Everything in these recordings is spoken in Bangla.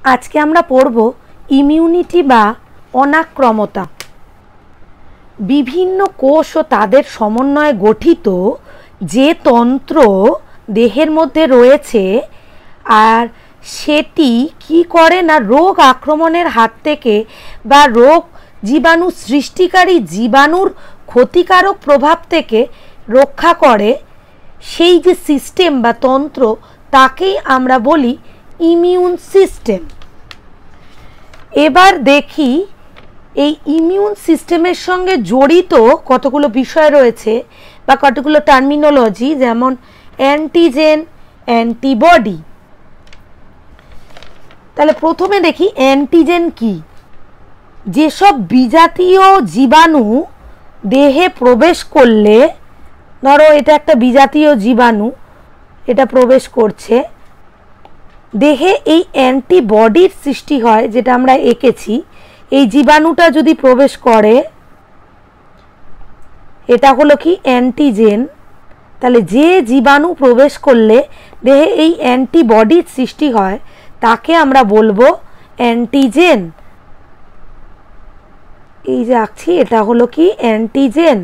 আজকে আমরা পড়ব ইমিউনিটি বা অনাক্রমতা। বিভিন্ন কোষ ও তাদের সমন্বয়ে গঠিত যে তন্ত্র দেহের মধ্যে রয়েছে আর সেটি কি করে না রোগ আক্রমণের হাত থেকে বা রোগ জীবাণু সৃষ্টিকারী জীবাণুর ক্ষতিকারক প্রভাব থেকে রক্ষা করে, সেই যে সিস্টেম বা তন্ত্র তাকেই আমরা বলি ইমিউন সিস্টেম। এবার দেখি এই ইমিউন সিস্টেমের সঙ্গে জড়িত কতগুলো বিষয় রয়েছে বা কতগুলো টার্মিনোলজি, যেমন অ্যান্টিজেন, অ্যান্টিবডি। তাহলে প্রথমে দেখি অ্যান্টিজেন কি। যেসব বিজাতীয় জীবাণু দেহে প্রবেশ করলে, ধরো এটা একটা বিজাতীয় জীবাণু, এটা প্রবেশ করছে দেহে, এই অ্যান্টিবডির সৃষ্টি হয়, যেটা আমরা এঁকেছি। এই জীবাণুটা যদি প্রবেশ করে, এটা হলো কি অ্যান্টিজেন। তাহলে যে জীবাণু প্রবেশ করলে দেহে এই অ্যান্টিবডির সৃষ্টি হয় তাকে আমরা বলবো অ্যান্টিজেন। এই যে আঁকছি, এটা হলো কি অ্যান্টিজেন।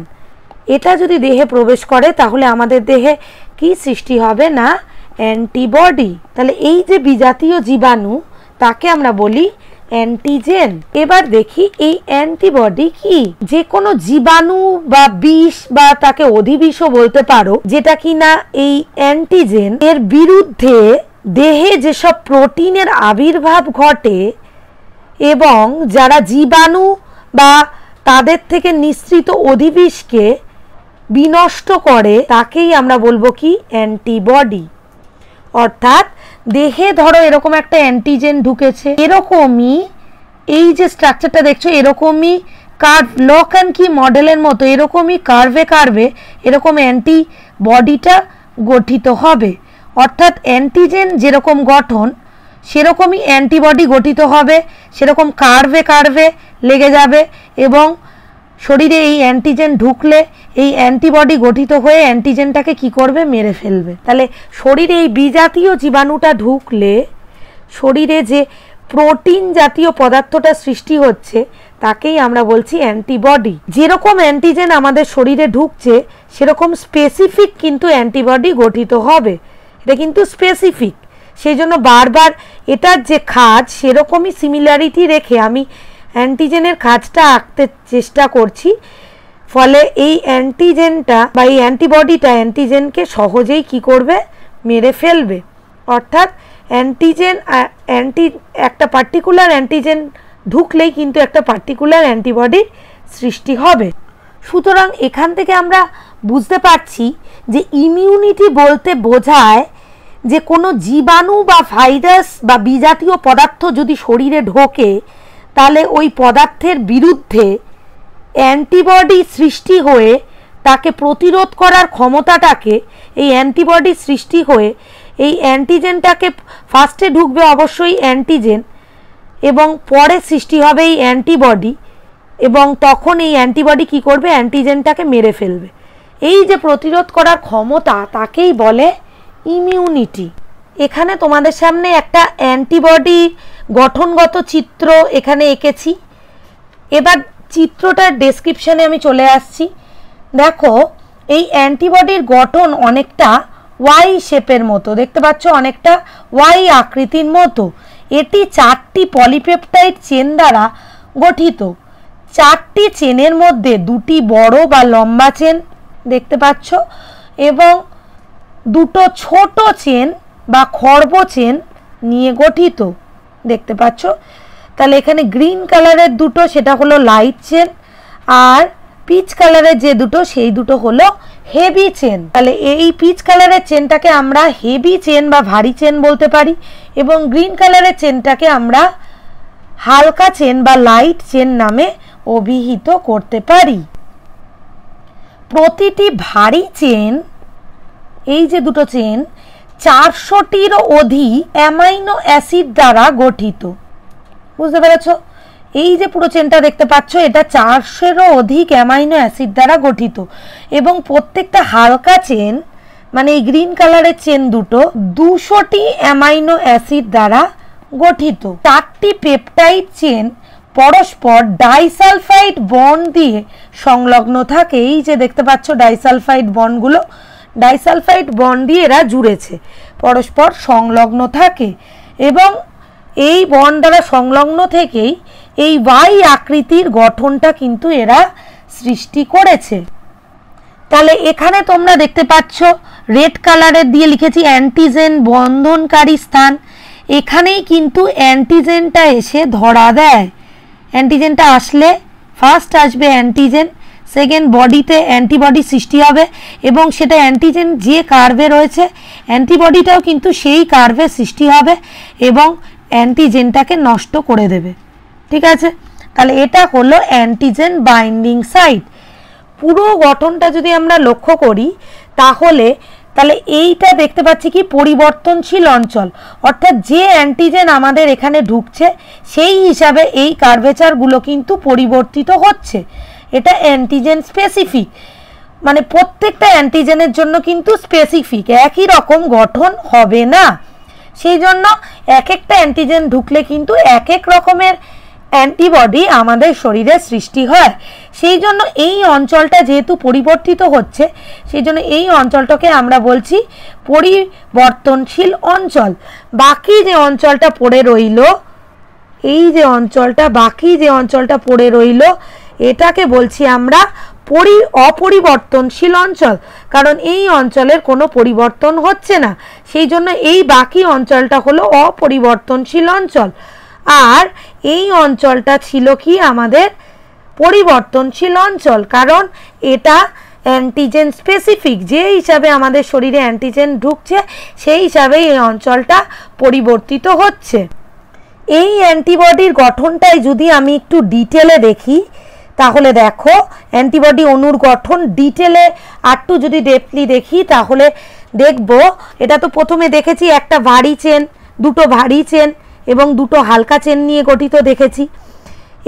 এটা যদি দেহে প্রবেশ করে তাহলে আমাদের দেহে কি সৃষ্টি হবে না অ্যান্টিবডি। তাহলে এই যে বিজাতীয় জীবাণু তাকে আমরা বলি অ্যান্টিজেন। এবার দেখি এই অ্যান্টিবডি কি। যে কোনো জীবাণু বা বিষ বা তাকে অধিবিষও বলতে পারো, যেটা কিনা এই অ্যান্টিজেন এর বিরুদ্ধে দেহে যেসব প্রোটিনের আবির্ভাব ঘটে এবং যারা জীবাণু বা তাদের থেকে নিঃসৃত অধিবিষকে বিনষ্ট করে তাকেই আমরা বলবো কি অ্যান্টিবডি। অর্থাৎ দেহে ধরো এরকম একটা অ্যান্টিজেন ঢুকেছে, এরকমই এই যে স্ট্রাকচারটা দেখছো এরকমই কার্ভ, লক অ্যান্ড কি মডেলের মতো এরকমই কার্ভে কার্ভে এরকম অ্যান্টিবডিটা গঠিত হবে। অর্থাৎ অ্যান্টিজেন যেরকম গঠন সেরকমই অ্যান্টিবডি গঠিত হবে, সেরকম কার্ভে কার্ভে লেগে যাবে এবং শরীরে এই অ্যান্টিজেন ঢুকলে এই অ্যান্টিবডি গঠিত হয়ে অ্যান্টিজেনটাকে কি করবে, মেরে ফেলবে। তাহলে শরীরে এই বিজাতীয় জীবাণুটা ঢুকলে শরীরে যে প্রোটিন জাতীয় পদার্থটা সৃষ্টি হচ্ছে তাকেই আমরা বলছি অ্যান্টিবডি। যেরকম অ্যান্টিজেন আমাদের শরীরে ঢুকছে সেরকম স্পেসিফিক কিন্তু অ্যান্টিবডি গঠিত হবে। এটা কিন্তু স্পেসিফিক, সেই জন্য বারবার এটার যে খাজ সেরকমই সিমিলারিটি রেখে আমি অ্যান্টিজেনের কাজটা আঁকতে চেষ্টা করছি। ফলে এই অ্যান্টিজেনটা বা এই অ্যান্টিবডিটা অ্যান্টিজেনকে সহজেই কি করবে, মেরে ফেলবে। অর্থাৎ অ্যান্টিজেন একটা পার্টিকুলার অ্যান্টিজেন ঢুকলেই কিন্তু একটা পার্টিকুলার অ্যান্টিবডির সৃষ্টি হবে। সুতরাং এখান থেকে আমরা বুঝতে পারছি যে ইমিউনিটি বলতে বোঝায় যে কোনো জীবাণু বা ভাইরাস বা বিজাতীয় পদার্থ যদি শরীরে ঢোকে তাহলে ওই পদার্থের বিরুদ্ধে অ্যান্টিবডি সৃষ্টি হয়ে তাকে প্রতিরোধ করার ক্ষমতাটাকে, এই অ্যান্টিবডি সৃষ্টি হয়ে এই অ্যান্টিজেনটাকে ফার্স্টে ঢুকবে অবশ্যই অ্যান্টিজেন এবং পরে সৃষ্টি হবে এই অ্যান্টিবডি এবং তখন এই অ্যান্টিবডি কি করবে, অ্যান্টিজেনটাকে মেরে ফেলবে। এই যে প্রতিরোধ করার ক্ষমতা তাকেই বলে ইমিউনিটি। এখানে তোমাদের সামনে একটা অ্যান্টিবডি গঠনগত চিত্র এখানে এঁকেছি। এবার চিত্রটার ডেসক্রিপশানে আমি চলে আসছি। দেখো এই অ্যান্টিবডির গঠন অনেকটা ওয়াই শেপের মতো, দেখতে পাচ্ছ অনেকটা ওয়াই আকৃতির মতো। এটি 4টি পলিপেপটাইড চেন দ্বারা গঠিত। 4টি চেনের মধ্যে 2টি বড় বা লম্বা চেন দেখতে পাচ্ছ এবং 2টো ছোট চেন বা খর্ব চেন নিয়ে গঠিত দেখতে পাচ্ছ। তাহলে এখানে গ্রিন কালারের 2টো সেটা হলো লাইট চেন আর পিচ কালারের যে 2টো সেই 2টো হলো হেভি চেন। তাহলে এই পিচ কালারের চেনটাকে আমরা হেভি চেন বা ভারী চেন বলতে পারি এবং গ্রিন কালারের চেনটাকে আমরা হালকা চেন বা লাইট চেন নামে অভিহিত করতে পারি। প্রতিটি ভারী চেন, এই যে 2টো চেন 400টিরও অধিক অ্যামাইনো অ্যাসিড দ্বারা গঠিত। বুঝতে পেরেছ? এই যে পুরো চেনটা দেখতে পাচ্ছ এটা 400-এরও অধিক অ্যামাইনো অ্যাসিড দ্বারা গঠিত এবং প্রত্যেকটা হালকা চেন মানে এই গ্রিন কালারের চেন 2টো 200টি অ্যামাইনো অ্যাসিড দ্বারা গঠিত। 4টি পেপটাইড চেন পরস্পর ডাইসালফাইড বন্ড দিয়ে সংলগ্ন থাকে। এই যে দেখতে পাচ্ছ ডাইসালফাইড বন্ডগুলো, ডাইসালফাইড বন্ড দিয়ে এরা জুড়েছে, পরস্পর সংলগ্ন থাকে এবং এই বন্ড দ্বারা সংলগ্ন থেকেই এই ওয়াই আকৃতির গঠনটা কিন্তু এরা সৃষ্টি করেছে। তাহলে এখানে তোমরা দেখতে পাচ্ছ রেড কালারের দিয়ে লিখেছি অ্যান্টিজেন বন্ধনকারী স্থান। এখানেই কিন্তু অ্যান্টিজেনটা এসে ধরা দেয়। অ্যান্টিজেনটা আসলে ফার্স্ট আসবে অ্যান্টিজেন, সেকেন্ড বডিতে অ্যান্টিবডি সৃষ্টি হবে এবং সেটা অ্যান্টিজেন যে কার্ভে রয়েছে অ্যান্টিবডিটাও কিন্তু সেই কার্ভে সৃষ্টি হবে এবং অ্যান্টিজেনটাকে নষ্ট করে দেবে। ঠিক আছে, তাহলে এটা হলো অ্যান্টিজেন বাইন্ডিং সাইট। পুরো গঠনটা যদি আমরা লক্ষ্য করি তাহলে এইটা দেখতে পাচ্ছি কি পরিবর্তনশীল অঞ্চল, অর্থাৎ যে অ্যান্টিজেন আমাদের এখানে ঢুকছে সেই হিসাবে এই কার্ভেচারগুলো কিন্তু পরিবর্তিত হচ্ছে। এটা অ্যান্টিজেন স্পেসিফিক, মানে প্রত্যেকটা অ্যান্টিজেনের জন্য কিন্তু স্পেসিফিক, একই রকম গঠন হবে না। সেই জন্য এক একটা অ্যান্টিজেন ঢুকলে কিন্তু এক এক রকমের অ্যান্টিবডি আমাদের শরীরে সৃষ্টি হয়। সেই জন্য এই অঞ্চলটা যেহেতু পরিবর্তিত হচ্ছে সেই জন্য এই অঞ্চলটাকে আমরা বলছি পরিবর্তনশীল অঞ্চল। বাকি যে অঞ্চলটা পড়ে রইল, এই যে অঞ্চলটা বাকি যে অঞ্চলটা পড়ে রইল এটাকে বলছি আমরা অপরিবর্তনশীল অঞ্চল, কারণ এই অঞ্চলের কোনো পরিবর্তন হচ্ছে না। সেই জন্য এই বাকি অঞ্চলটা হলো অপরিবর্তনশীল অঞ্চল। আর এই অঞ্চলটা ছিল কি আমাদের পরিবর্তনশীল অঞ্চল, কারণ এটা অ্যান্টিজেন স্পেসিফিক, যে হিসাবে আমাদের শরীরে অ্যান্টিজেন ঢুকছে সেই হিসাবে এই অঞ্চলটা পরিবর্তিত হচ্ছে। এই অ্যান্টিবডির গঠনটাই যদি আমি একটু ডিটেলে দেখি তাহলে দেখো অ্যান্টিবডি অণুর গঠন ডিটেলে আরটু যদি ডেপলি দেখি তাহলে দেখব এটা তো প্রথমে দেখেছি একটা ভারী চেন, দুটো ভারী চেন এবং দুটো হালকা চেন নিয়ে গঠিত দেখেছি।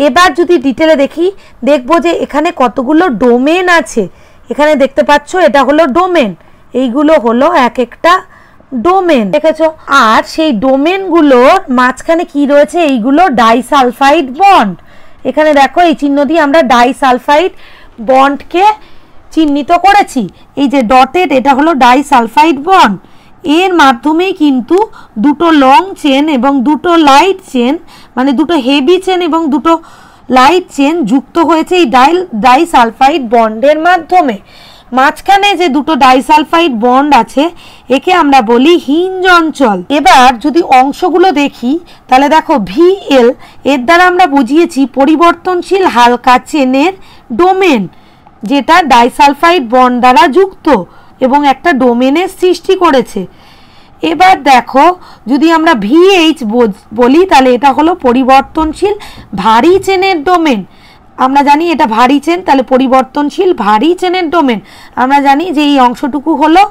এবার যদি ডিটেলে দেখি দেখব যে এখানে কতগুলো ডোমেন আছে। এখানে দেখতে পাচ্ছ এটা হলো ডোমেন, এইগুলো হলো এক একটা ডোমেন, দেখেছো? আর সেই ডোমেনগুলোর মাঝখানে কি রয়েছে, এইগুলো ডাইসালফাইড বন্ড। এখানে দেখো এই চিহ্ন দিয়ে আমরা ডাইসালফাইড বন্ডকে চিহ্নিত করেছি। এই যে ডটেড এটা হলো ডাইসালফাইড বন্ড, এর মাধ্যমেই কিন্তু দুটো লং চেন এবং দুটো লাইট চেন, মানে দুটো হেভি চেন এবং দুটো লাইট চেন যুক্ত হয়েছে এই ডাইসালফাইড বন্ডের মাধ্যমে। মাঝখানে যে দুটো ডাইসালফাইড বন্ড আছে একে আমরা বলি হিঞ্জ অঞ্চল। এবার যদি অংশগুলো দেখি তাহলে দেখো ভিএল এর দ্বারা আমরা বুঝিয়েছি পরিবর্তনশীল হালকা চেনের ডোমেন, যেটা ডাইসালফাইড বন্ড দ্বারা যুক্ত এবং একটা ডোমেনের সৃষ্টি করেছে। এবার দেখো যদি আমরা ভিএইচ বলি তাহলে এটা হলো পরিবর্তনশীল ভারী চেনের ডোমেন। আমরা জানি এটা ভারী চেন, তাহলে পরিবর্তনশীল ভারী চেনের ডোমেন। আমরা জানি যে এই অংশটুকু হলো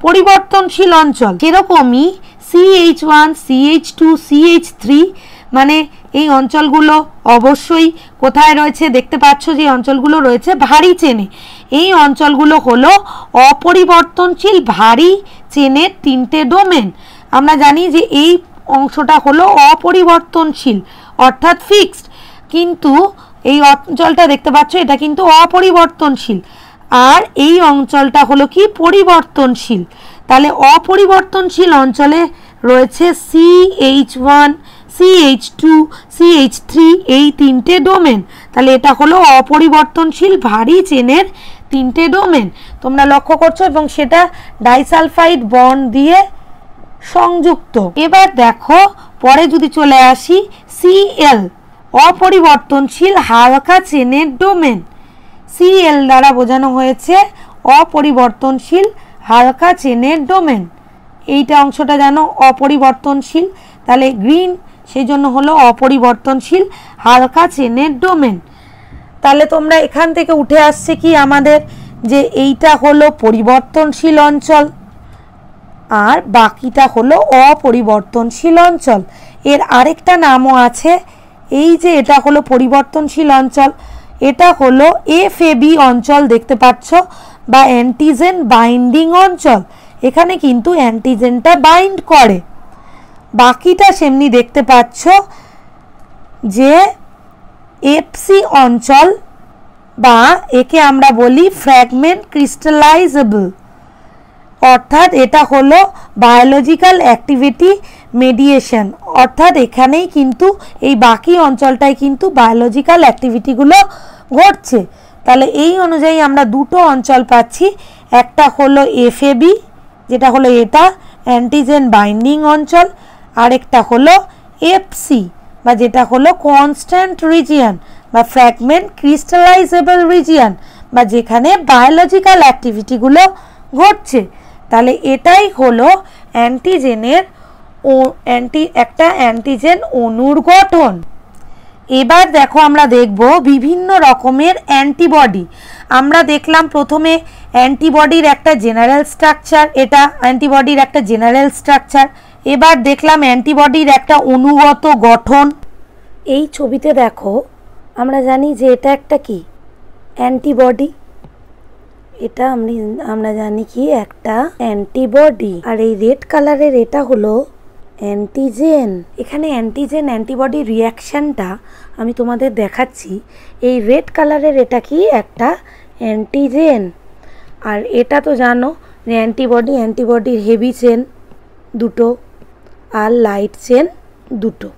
পরিবর্তনশীল অঞ্চল। সেরকমই CH1, CH2, CH3 মানে এই অঞ্চলগুলো অবশ্যই কোথায় রয়েছে দেখতে পাচ্ছ যে অঞ্চলগুলো রয়েছে ভারী চেনে। এই অঞ্চলগুলো হলো অপরিবর্তনশীল ভারী চেনের তিনটে ডোমেন। আমরা জানি যে এই অংশটা হলো অপরিবর্তনশীল অর্থাৎ ফিক্সড, কিন্তু এই অঞ্চলটা দেখতে পাচ্ছ এটা কিন্তু অপরিবর্তনশীল, আর এই অঞ্চলটা হলো কি পরিবর্তনশীল। তাহলে অপরিবর্তনশীল অঞ্চলে রয়েছে CH1, CH2, CH3 এই তিনটে ডোমেন। তাহলে এটা হলো অপরিবর্তনশীল ভারী চেনের তিনটে ডোমেন, তোমরা লক্ষ্য করছো, এবং সেটা ডাইসালফাইড বন্ড দিয়ে সংযুক্ত। এবার দেখো পরে যদি চলে আসি Cl অপরিবর্তনশীল হালকা চেনের ডোমেন। Cl দ্বারা বোঝানো হয়েছে অপরিবর্তনশীল হালকা চেনের ডোমেন। এইটা অংশটা জানো অপরিবর্তনশীল, তাহলে গ্রিন সেই জন্য হলো অপরিবর্তনশীল হালকা চেনের ডোমেন। তাহলে তোমরা এখান থেকে উঠে আসছে কি আমাদের যে এইটা হলো পরিবর্তনশীল অঞ্চল আর বাকিটা হলো অপরিবর্তনশীল অঞ্চল। এর আরেকটা নামও আছে, এই যে এটা হলো পরিবর্তনশীল অঞ্চল, এটা হলো FAB অঞ্চল দেখতে পাচ্ছ, বা অ্যান্টিজেন বাইন্ডিং অঞ্চল। এখানে কিন্তু অ্যান্টিজেনটা বাইন্ড করে, বাকিটা সেমনি দেখতে পাচ্ছ যে এফসি অঞ্চল বা একে আমরা বলি ফ্র্যাগমেন্ট ক্রিস্টালাইজেবল, অর্থাৎ এটা হলো বায়োলজিক্যাল অ্যাক্টিভিটি মেডিয়েশন, অর্থাৎ এখানেই কিন্তু এই বাকি অঞ্চলটায় কিন্তু বায়োলজিক্যাল অ্যাক্টিভিটিগুলো ঘটছে। তাহলে এই অনুযায়ী আমরা দুটো অঞ্চল পাচ্ছি, একটা হলো এফএবি যেটা হলো এটা অ্যান্টিজেন বাইন্ডিং অঞ্চল, আরেকটা হলো এফসি বা যেটা হলো কনস্ট্যান্ট রিজিয়ন বা ফ্র্যাগমেন্ট ক্রিস্টালাইজেবল রিজিয়ন বা যেখানে বায়োলজিক্যাল অ্যাক্টিভিটিগুলো ঘটছে। তাহলে এটাই হলো অ্যান্টিজেনের একটা অ্যান্টিজেন অণুর গঠন। এবার দেখো আমরা দেখব বিভিন্ন রকমের অ্যান্টিবডি। আমরা দেখলাম প্রথমে অ্যান্টিবডির একটা জেনারেল স্ট্রাকচার, এটা অ্যান্টিবডির একটা জেনারেল স্ট্রাকচার। এবার দেখলাম অ্যান্টিবডির একটা অনুগত গঠন। এই ছবিতে দেখো আমরা জানি যে এটা একটা কি অ্যান্টিবডি, এটা আমরা জানি কি একটা অ্যান্টিবডি, আর এই রেড কালারের এটা হলো অ্যান্টিজেন। এখানে অ্যান্টিজেন অ্যান্টিবডি রিয়াকশানটা আমি তোমাদের দেখাচ্ছি। এই রেড কালারের এটা কি একটা অ্যান্টিজেন, আর এটা তো জানো যে অ্যান্টিবডির হেভি চেন দুটো আর লাইট চেন দুটো।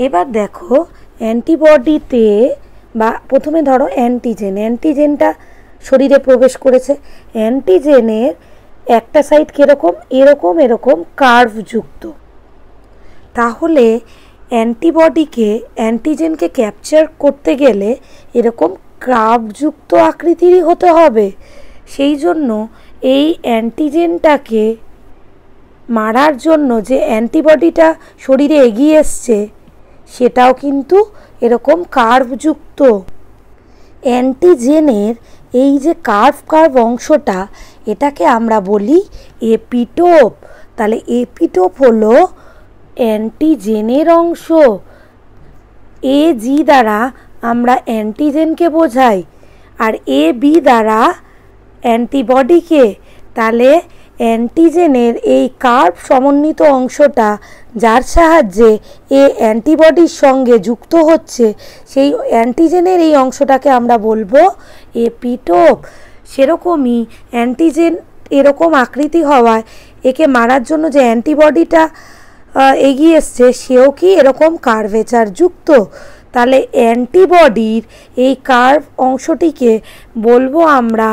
এবার দেখো অ্যান্টিবডিতে বা প্রথমে ধরো অ্যান্টিজেনটা শরীরে প্রবেশ করেছে। অ্যান্টিজেনের একটা সাইড কীরকম, এরকম কার্ভযুক্ত। তাহলে অ্যান্টিজেনকে ক্যাপচার করতে গেলে এরকম কার্ভযুক্ত আকৃতিরই হতে হবে। সেই জন্য এই অ্যান্টিজেনটাকে মারার জন্য যে অ্যান্টিবডিটা শরীরে এগিয়ে এসছে সেটাও কিন্তু এরকম কার্ভযুক্ত। অ্যান্টিজেনের এই যে কার্ভ অংশটা এটাকে আমরা বলি এপিটোপ। তাহলে এপিটোপ হলো অ্যান্টিজেনের অংশ। এ জি দ্বারা আমরা অ্যান্টিজেনকে বোঝাই আর এ বি দ্বারা অ্যান্টিবডিকে। তাহলে অ্যান্টিজেনের এই কার্ভ সমন্বিত অংশটা যার সাহায্যে এ অ্যান্টিবডির সঙ্গে যুক্ত হচ্ছে সেই অ্যান্টিজেনের এই অংশটাকে আমরা বলবো এপিটোপ। সেরকমই অ্যান্টিজেন এরকম আকৃতি হওয়ায় একে মারার জন্য যে অ্যান্টিবডিটা এগিয়ে এসছে সেও কি এরকম কার্ভেচার যুক্ত। তাহলে অ্যান্টিবডির এই কার্ভ অংশটিকে বলবো আমরা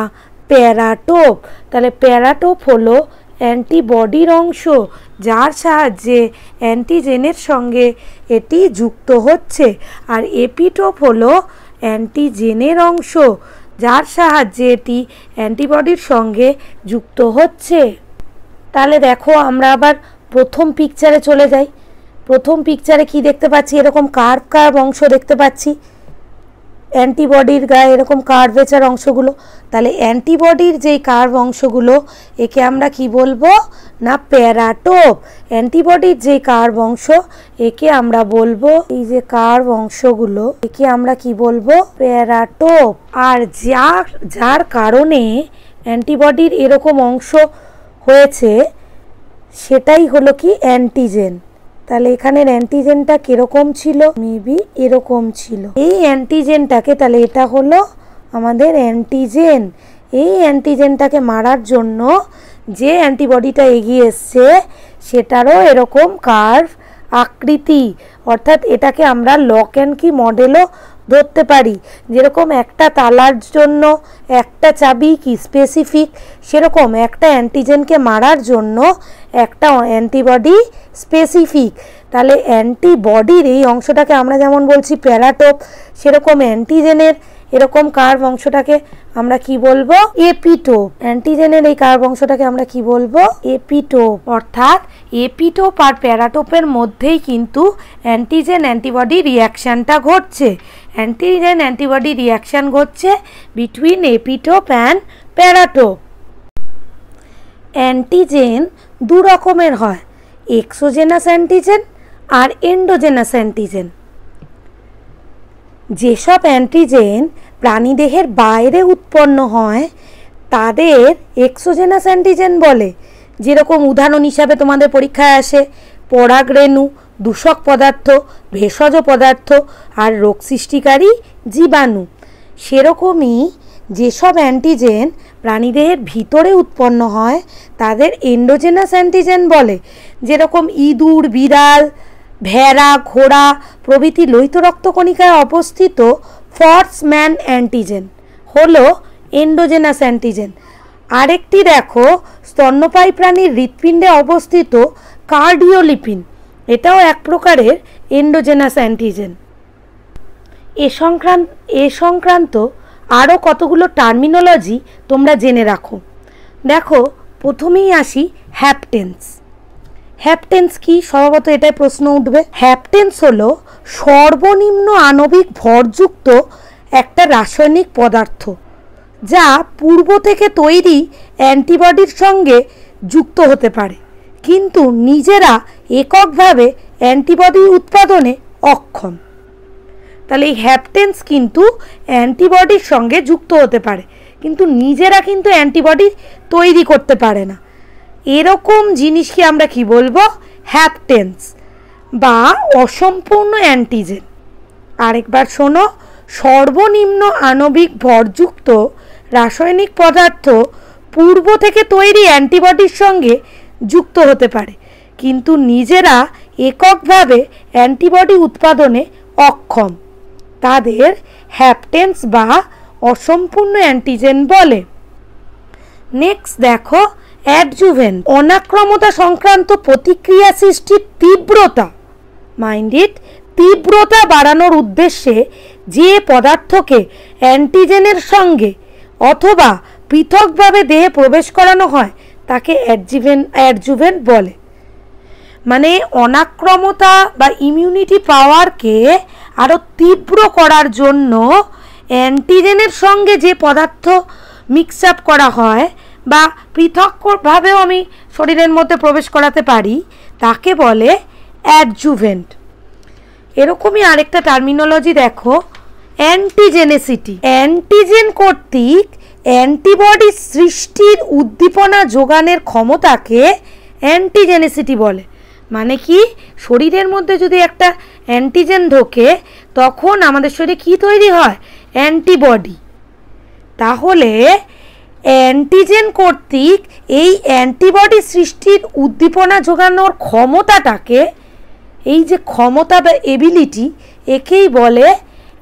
প্যারাটোপ। তাহলে প্যারাটোপ হলো অ্যান্টিবডির অংশ যার সাহায্যে অ্যান্টিজেনের সঙ্গে এটি যুক্ত হচ্ছে, আর এপিটোপ হলো অ্যান্টিজেনের অংশ যার সাহায্যে এটি অ্যান্টিবডির সঙ্গে যুক্ত হচ্ছে। তাহলে দেখো আমরা আবার প্রথম পিকচারে চলে যাই। প্রথম পিকচারে কি দেখতে পাচ্ছি, এরকম কার্ভ অংশ দেখতে পাচ্ছি অ্যান্টিবডির গায়ে, এরকম কার্ভেচার অংশগুলো। তাহলে অ্যান্টিবডির যেই কার্ভ অংশগুলো একে আমরা কি বলবো না প্যারাটোপ। অ্যান্টিবডির যেই কার্ভ অংশ একে আমরা বলবো, এই যে কার্ভ অংশগুলো একে আমরা কি বলবো প্যারাটোপ। আর যার কারণে অ্যান্টিবডির এরকম অংশ হয়েছে সেটাই হলো কি অ্যান্টিজেন। তাহলে এখানের অ্যান্টিজেনটা কিরকম ছিল, মেবি এরকম ছিল এই অ্যান্টিজেনটাকে। তাহলে এটা হলো আমাদের অ্যান্টিজেন। এই অ্যান্টিজেনটাকে মারার জন্য যে অ্যান্টিবডিটা এগিয়ে এসছে সেটারও এরকম কার্ভ আকৃতি, অর্থাৎ এটাকে আমরা লক অ্যান্ড কি মডেলও ধরতে পারি। যেরকম একটা তালার জন্য একটা চাবি কি স্পেসিফিক, সেরকম একটা অ্যান্টিজেনকে মারার জন্য একটা অ্যান্টিবডি স্পেসিফিক। তাহলে অ্যান্টিবডির এই অংশটাকে আমরা যেমন বলছি প্যারাটোপ, সেরকম অ্যান্টিজেনের এরকম কার্ভ অংশটাকে আমরা কি বলবো এপিটোপ। অ্যান্টিজেনের এই কার্ভ অংশটাকে আমরা কি বলবো এপিটোপ। অর্থাৎ এপিটোপ আর প্যারাটোপের মধ্যেই কিন্তু অ্যান্টিজেন অ্যান্টিবডি রিয়াকশানটা ঘটছে। অ্যান্টিজেন অ্যান্টিবডি রিয়াকশান ঘটছে between epitope and paratope. Antigen দু রকমের হয়, এক্সোজেনাস অ্যান্টিজেন আর এন্ডোজেনাস অ্যান্টিজেন। যেসব অ্যান্টিজেন প্রাণীদেহের বাইরে উৎপন্ন হয় তাদের এক্সোজেনাস অ্যান্টিজেন বলে। যেরকম উদাহরণ হিসাবে তোমাদের পরীক্ষায় আসে পরাগরেণু, দূষক পদার্থ, ভেষজ পদার্থ আর রোগ সৃষ্টিকারী জীবাণু। সেরকমই যেসব অ্যান্টিজেন প্রাণীদেহের ভিতরে উৎপন্ন হয় তাদের এন্ডোজেনাস অ্যান্টিজেন বলে। যেরকম ইঁদুর, বিড়াল, ভেড়া, ঘোড়া প্রভৃতি লোহিত রক্তকণিকায় অবস্থিত ফর্সম্যান অ্যান্টিজেন হলো এন্ডোজেনাস অ্যান্টিজেন। আরেকটি দেখো, স্তন্যপায়ী প্রাণীর হৃৎপিণ্ডে অবস্থিত কার্ডিওলিপিন, এটাও এক প্রকারের এন্ডোজেনাস অ্যান্টিজেন। এ সংক্রান্ত আরও কতগুলো টার্মিনোলজি তোমরা জেনে রাখো। দেখো, প্রথমেই আসি হ্যাপটেন্স। হ্যাপটেন্স কি? স্বভাবত এটাই প্রশ্ন উঠবে। হ্যাপটেন্স হলো সর্বনিম্ন আণবিক ভরযুক্ত একটা রাসায়নিক পদার্থ যা পূর্ব থেকে তৈরি অ্যান্টিবডির সঙ্গে যুক্ত হতে পারে, কিন্তু নিজেরা এককভাবে অ্যান্টিবডি উৎপাদনে অক্ষম। তাহলে এই হ্যাপটেন্স কিন্তু অ্যান্টিবডির সঙ্গে যুক্ত হতে পারে, কিন্তু নিজেরা কিন্তু অ্যান্টিবডি তৈরি করতে পারে না। এরকম জিনিসকে আমরা কি বলবো? হ্যাপটেন্স বা অসম্পূর্ণ অ্যান্টিজেন। আরেকবার শোনো, সর্বনিম্ন আণবিক ভরযুক্ত রাসায়নিক পদার্থ পূর্ব থেকে তৈরি অ্যান্টিবডির সঙ্গে যুক্ত হতে পারে, কিন্তু নিজেরা এককভাবে অ্যান্টিবডি উৎপাদনে অক্ষম। তাদের হ্যাপটেন্স বা অসম্পূর্ণ অ্যান্টিজেন বলে। নেক্সট দেখো, অ্যাডজুভেন্ট, অনাক্রমতা সংক্রান্ত প্রতিক্রিয়া সৃষ্টির তীব্রতা, মাইন্ড ইট, তীব্রতা বাড়ানোর উদ্দেশ্যে যে পদার্থকে অ্যান্টিজেনের সঙ্গে অথবা পৃথকভাবে দেহে প্রবেশ করানো হয় তাকে অ্যাডজুভেন্ট বলে। মানে অনাক্রমতা বা ইমিউনিটি পাওয়ারকে আরও তীব্র করার জন্য অ্যান্টিজেনের সঙ্গে যে পদার্থ মিক্স আপ করা হয় বা পৃথকভাবেও আমি শরীরের মধ্যে প্রবেশ করাতে পারি তাকে বলে অ্যাডজুভেন্ট। এরকমই আরেকটা টার্মিনোলজি দেখো, অ্যান্টিজেনেসিটি। অ্যান্টিজেন কর্তৃক অ্যান্টিবডি সৃষ্টির উদ্দীপনা যোগানের ক্ষমতাকে অ্যান্টিজেনেসিটি বলে। মানে কি, শরীরের মধ্যে যদি একটা অ্যান্টিজেন ঢোকে তখন আমাদের শরীরে কি তৈরি হয়? অ্যান্টিবডি। তাহলে অ্যান্টিজেন কর্তৃক এই অ্যান্টিবডি সৃষ্টির উদ্দীপনা যোগানোর ক্ষমতাটাকে, এই যে ক্ষমতা বা এবিলিটি, একেই বলে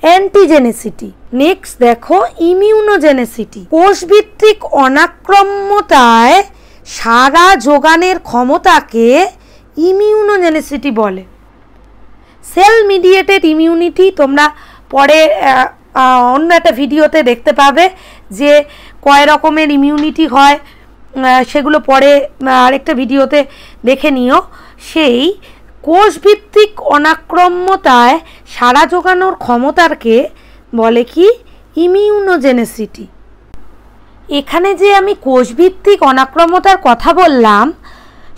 অ্যান্টিজেনেসিটি। নেক্সট দেখো, ইমিউনোজেনেসিটি। কোষভিত্তিক অনাক্রম্যতায় সাড়া যোগানের ক্ষমতাকে ইমিউনোজেনেসিটি বলে। সেল মিডিয়েটেড ইমিউনিটি তোমরা পরে অন্য একটা ভিডিওতে দেখতে পাবে যে কয় রকমের ইমিউনিটি হয়, সেগুলো পরে আরেকটা ভিডিওতে দেখে নিও। সেই কোষভিত্তিক অনাক্রম্যতায় সাড়া যোগানোর ক্ষমতাকে বলে কি? ইমিউনোজেনেসিটি। এখানে যে আমি কোষভিত্তিক অনাক্রম্যতার কথা বললাম,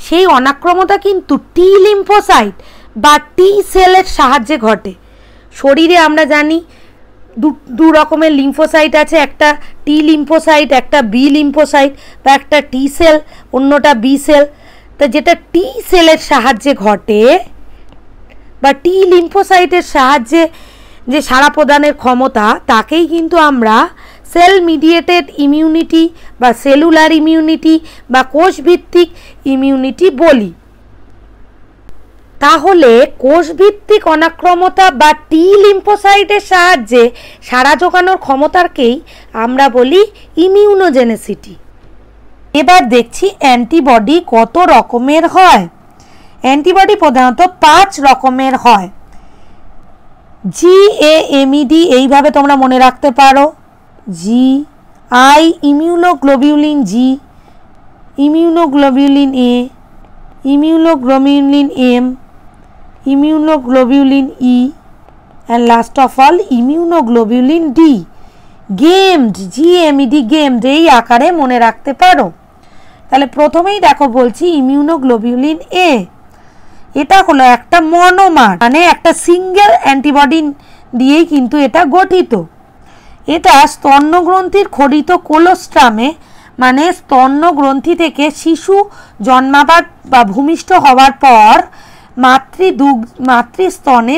সেই অনাক্রম্যতা কিন্তু টি লিম্ফোসাইট বা টি সেলের সাহায্যে ঘটে। শরীরে আমরা জানি দু রকমের লিম্ফোসাইট আছে, একটা টি লিম্ফোসাইট, একটা বি লিম্ফোসাইট, বা একটা টি সেল, অন্যটা বি সেল। তা যেটা টি সেলের সাহায্যে ঘটে বা টি লিম্ফোসাইটের সাহায্যে যে সাড়া প্রদানের ক্ষমতা, তাকেই কিন্তু আমরা সেল মিডিয়েটেড ইমিউনিটি বা সেলুলার ইমিউনিটি বা কোষভিত্তিক ইমিউনিটি বলি। তাহলে কোষভিত্তিক অনাক্রম্যতা বা টি লিম্ফোসাইটের সাহায্যে সাড়া যোগানোর ক্ষমতাকেই আমরা বলি ইমিউনোজেনেসিটি। এবার দেখছি অ্যান্টিবডি কত রকমের হয়। অ্যান্টিবডি প্রধানত 5 রকমের হয়। GAMED এইভাবে তোমরা মনে রাখতে পারো। G I immunoglobulin G, immunoglobulin A, immunoglobulin M, immunoglobulin E, and last of all immunoglobulin D. GAMED, GAMED GAMED এই আকারে মনে রাখতে পারো। তাহলে প্রথমেই দেখো বলছি ইমিউনোগ্লোবিউলিন এ, এটা হলো একটা মনোমার, মানে একটা সিঙ্গেল অ্যান্টিবডি দিয়েই কিন্তু এটা গঠিত। এটা স্তন্যগ্রন্থির খরিত কোলোস্ট্রামে, মানে স্তন্যগ্রন্থি থেকে শিশু জন্মাবার বা ভূমিষ্ঠ হওয়ার পর মাতৃস্তনে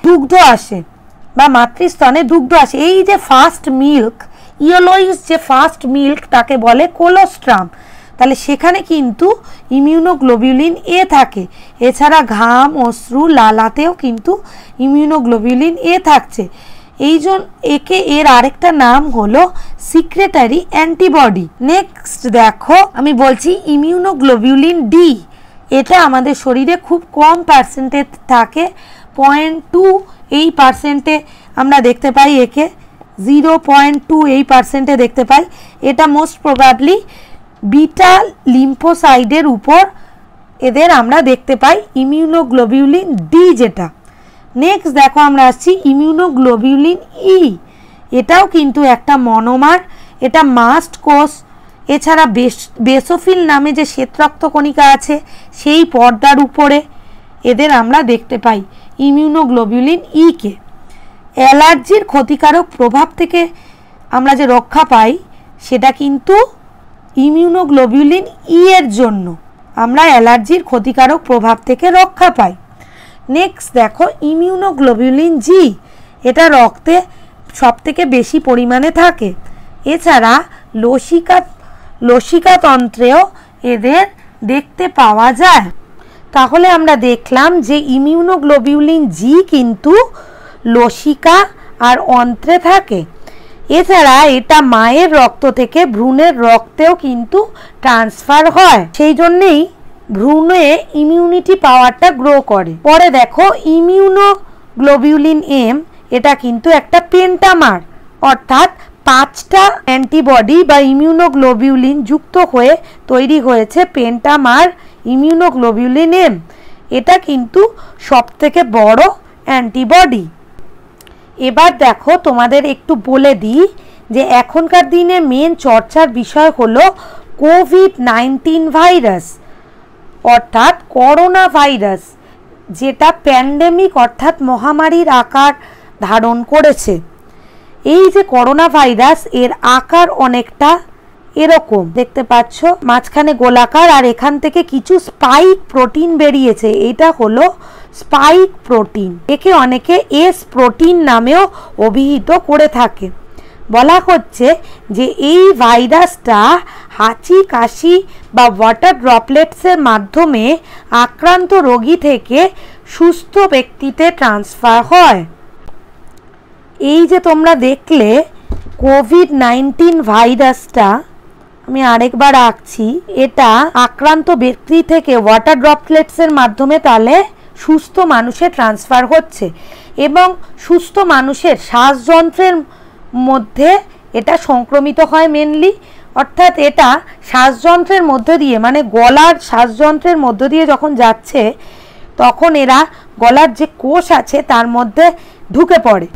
দুগ্ধ আসে বা মাতৃস্তনে দুগ্ধ আসে। এই যে ফার্স্ট মিল্ক, ইয়েলোইস যে ফার্স্ট মিল্ক তাকে বলে কোলোস্ট্রাম। তাহলে সেখানে কিন্তু ইমিউনোগ্লোবিউলিন এ থাকে। এছাড়া ঘাম, অশ্রু, লালাতেও কিন্তু ইমিউনোগ্লোবিউলিন এ থাকছে। এর আরেকটা নাম হলো সিক্রেটারি অ্যান্টিবডি। নেক্সট দেখো, আমি বলছি ইমিউনোগ্লোবিউলিন ডি। এটা আমাদের শরীরে খুব কম পার্সেন্টেজ থাকে, 0.2 এই পার্সেন্টে আমরা দেখতে পাই একে, 0.2 এই পার্সেন্টে দেখতে পাই। এটা মোস্ট প্রবাবলি বিটা লিম্ফোসাইডের উপর এদের আমরা দেখতে পাই ইমিউনোগ্লোবিউলিন ডি যেটা। নেক্সট দেখো আমরা আসছি ইমিউনোগ্লোবিউলিন ই। এটাও কিন্তু একটা মনোমার, এটা মাস্ট কোষ। এছাড়া বেসোফিল নামে যে শ্বেতরক্ত কণিকা আছে সেই পর্দার উপরে এদের আমরা দেখতে পাই ইমিউনোগ্লোবিউলিন ই কে। অ্যালার্জির ক্ষতিকারক প্রভাব থেকে আমরা যে রক্ষা পাই সেটা কিন্তু ইমিউনোগ্লোবিউলিন ই এর জন্য আমরা অ্যালার্জির ক্ষতিকারক প্রভাব থেকে রক্ষা পাই। নেক্সট দেখো ইমিউনোগ্লোবিউলিন জি। এটা রক্তে সবথেকে বেশি পরিমাণে থাকে। এছাড়া লসিকাতন্ত্রেও এদের দেখতে পাওয়া যায়। তাহলে আমরা দেখলাম যে ইমিউনোগ্লোবিউলিন জি কিন্তু লসিকা আর অন্ত্রে থাকে। এছাড়া এটা মায়ের রক্ত থেকে ভ্রূণের রক্তেও কিন্তু ট্রান্সফার হয়, সেই জন্যেই ভ্রূণে ইমিউনিটি পাওয়ারটা গ্রো করে। পরে দেখো ইমিউনোগ্লোবিউলিন এম, এটা কিন্তু একটা পেন্টামার, অর্থাৎ 5টা অ্যান্টিবডি বা ইমিউনোগ্লোবিউলিন যুক্ত হয়ে তৈরি হয়েছে পেন্টামার ইমিউনোগ্লোবিউলিন এম। এটা কিন্তু সবথেকে বড় অ্যান্টিবডি। এবার দেখো তোমাদের একটু বলে দিই যে এখনকার দিনে মেন চর্চার বিষয় হলো কোভিড-19 ভাইরাস, অর্থাৎ করোনা ভাইরাস, যেটা প্যান্ডেমিক অর্থাৎ মহামারীর আকার ধারণ করেছে। এই যে করোনা ভাইরাস, এর আকার অনেকটা এরকম দেখতে পাচ্ছ, মাঝখানে গোলাকার, আর এখান থেকে কিছু স্পাইক প্রোটিন বেরিয়েছে। এটা হলো স্পাইক প্রোটিন। একে অনেকে এস প্রোটিন নামেও অভিহিত করে থাকে। বলা হচ্ছে যে এই ভাইরাসটা হাঁচি, কাশি বা ওয়াটার ড্রপলেটসের মাধ্যমে আক্রান্ত রোগী থেকে সুস্থ ব্যক্তিতে ট্রান্সফার হয়। এই যে তোমরা দেখলে কোভিড-19 ভাইরাসটা, আমি আরেকবার আঁকছি, এটা আক্রান্ত ব্যক্তি থেকে ওয়াটার ড্রপলেটসের মাধ্যমে তাহলে সুস্থ মানুষে ট্রান্সফার হচ্ছে, এবং সুস্থ মানুষের শ্বাসযন্ত্রের মধ্যে এটা সংক্রমিত হয় মেনলি। অর্থাৎ এটা শ্বাসযন্ত্রের মধ্যে দিয়ে, মানে গলার শ্বাসযন্ত্রের মধ্য দিয়ে যখন যাচ্ছে তখন এরা গলার যে কোষ আছে তার মধ্যে ঢুকে পড়ে,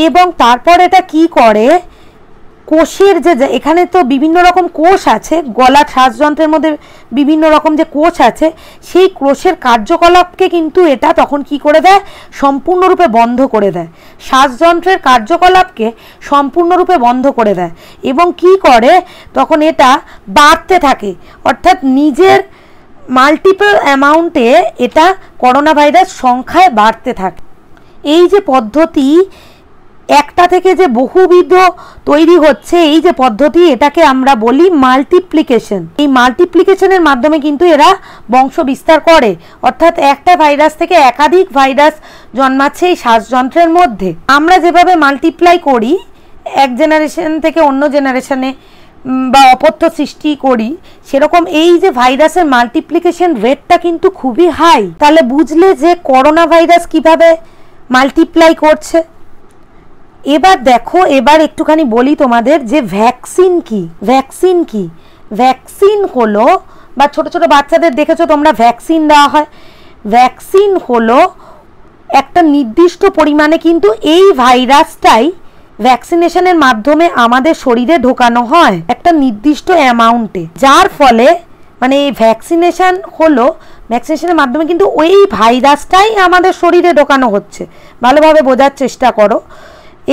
এবং তারপর এটা কি করে, কোষের যে এখানে তো বিভিন্ন রকম কোষ আছে, গলার শ্বাসযন্ত্রের মধ্যে বিভিন্ন রকম যে কোষ আছে, সেই কোষের কার্যকলাপকে কিন্তু এটা তখন কি করে দেয়, সম্পূর্ণরূপে বন্ধ করে দেয়। শ্বাসযন্ত্রের কার্যকলাপকে সম্পূর্ণরূপে বন্ধ করে দেয়, এবং কি করে তখন এটা বাড়তে থাকে, অর্থাৎ নিজের মাল্টিপল অ্যামাউন্টে এটা করোনা ভাইরাস সংখ্যায় বাড়তে থাকে। এই যে পদ্ধতি, একটা থেকে যে বহুবিধ তৈরি হচ্ছে এই যে পদ্ধতি, এটাকে আমরা বলি মাল্টিপ্লিকেশন। এই মাল্টিপ্লিকেশনের মাধ্যমে কিন্তু এরা বংশ বিস্তার করে, অর্থাৎ একটা ভাইরাস থেকে একাধিক ভাইরাস জন্মাচ্ছে এই শ্বাসযন্ত্রের মধ্যে। আমরা যেভাবে মাল্টিপ্লাই করি এক জেনারেশন থেকে অন্য জেনারেশনে বা অপত্য সৃষ্টি করি, সেরকম এই যে ভাইরাসের মাল্টিপ্লিকেশন রেটটা কিন্তু খুবই হাই। তাহলে বুঝলে যে করোনা ভাইরাস কিভাবে মাল্টিপ্লাই করছে। এবার দেখো, এবার একটুখানি বলি তোমাদের যে ভ্যাকসিন কি। ভ্যাকসিন হলো, বা ছোট ছোট বাচ্চাদের দেখেছো তোমরা ভ্যাকসিন দেওয়া হয়, ভ্যাকসিন হলো একটা নির্দিষ্ট পরিমাণে কিন্তু এই ভাইরাসটাই ভ্যাকসিনেশনের মাধ্যমে আমাদের শরীরে ঢোকানো হয় একটা নির্দিষ্ট অ্যামাউন্টে, যার ফলে মানে এই ভ্যাকসিনেশনের মাধ্যমে কিন্তু ওই ভাইরাসটাই আমাদের শরীরে ঢোকানো হচ্ছে। ভালোভাবে বোঝার চেষ্টা করো,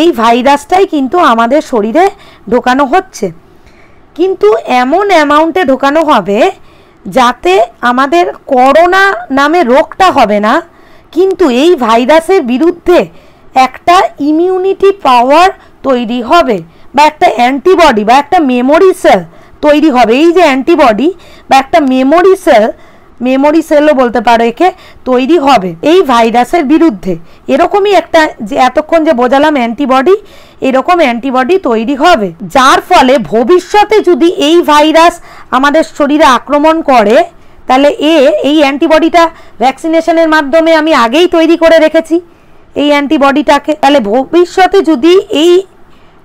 এই ভাইরাসটাই কিন্তু আমাদের শরীরে ঢোকানো হচ্ছে, কিন্তু এমন অ্যামাউন্টে ঢোকানো হবে যাতে আমাদের করোনা নামে রোগটা হবে না, কিন্তু এই ভাইরাসের বিরুদ্ধে একটা ইমিউনিটি পাওয়ার তৈরি হবে বা একটা অ্যান্টিবডি বা একটা মেমোরি সেল তৈরি হবে। এই যে অ্যান্টিবডি বা একটা মেমোরি সেলও বলতে পারো একে, তৈরি হবে এই ভাইরাসের বিরুদ্ধে। এরকমই একটা, যে এতক্ষণ যে বোঝালাম অ্যান্টিবডি, এরকম অ্যান্টিবডি তৈরি হবে, যার ফলে ভবিষ্যতে যদি এই ভাইরাস আমাদের শরীরে আক্রমণ করে, তাহলে এই অ্যান্টিবডিটা ভ্যাকসিনেশনের মাধ্যমে আমি আগেই তৈরি করে রেখেছি এই অ্যান্টিবডিটাকে। তাহলে ভবিষ্যতে যদি এই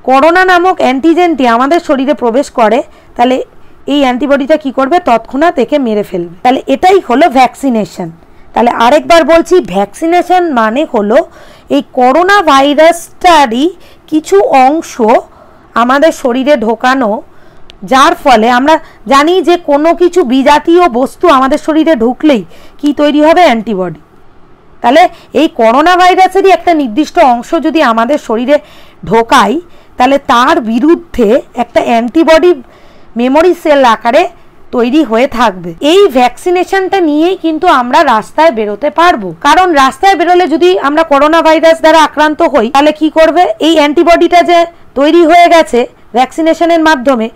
করোনা নামক অ্যান্টিজেনটি আমাদের শরীরে প্রবেশ করে, তাহলে এই অ্যান্টিবডিটা কি করবে, তৎক্ষণাৎ একে মেরে ফেলবে। তাহলে এটাই হলো ভ্যাকসিনেশন। তাহলে আরেকবার বলছি, ভ্যাকসিনেশন মানে হলো এই করোনা ভাইরাসটারই কিছু অংশ আমাদের শরীরে ঢোকানো, যার ফলে আমরা জানি যে কোনো কিছু বিজাতীয় বস্তু আমাদের শরীরে ঢুকলেই কি তৈরি হবে, অ্যান্টিবডি। তাহলে এই করোনা ভাইরাসেরই একটা নির্দিষ্ট অংশ যদি আমাদের শরীরে ঢোকাই, তাহলে তার বিরুদ্ধে একটা অ্যান্টিবডি মেমোরি সেল আকারে তৈরি হয়ে থাকবে। এই ভ্যাকসিনেশনটা নিয়েই কিন্তু আমরা রাস্তায় বেরোতে পারবো, কারণ রাস্তায় বেরোলে যদি আমরা করোনা ভাইরাস দ্বারা আক্রান্ত হই, তাহলে কি করবে, এই অ্যান্টিবডিটা যে তৈরি হয়ে গেছে ভ্যাকসিনেশনের মাধ্যমে,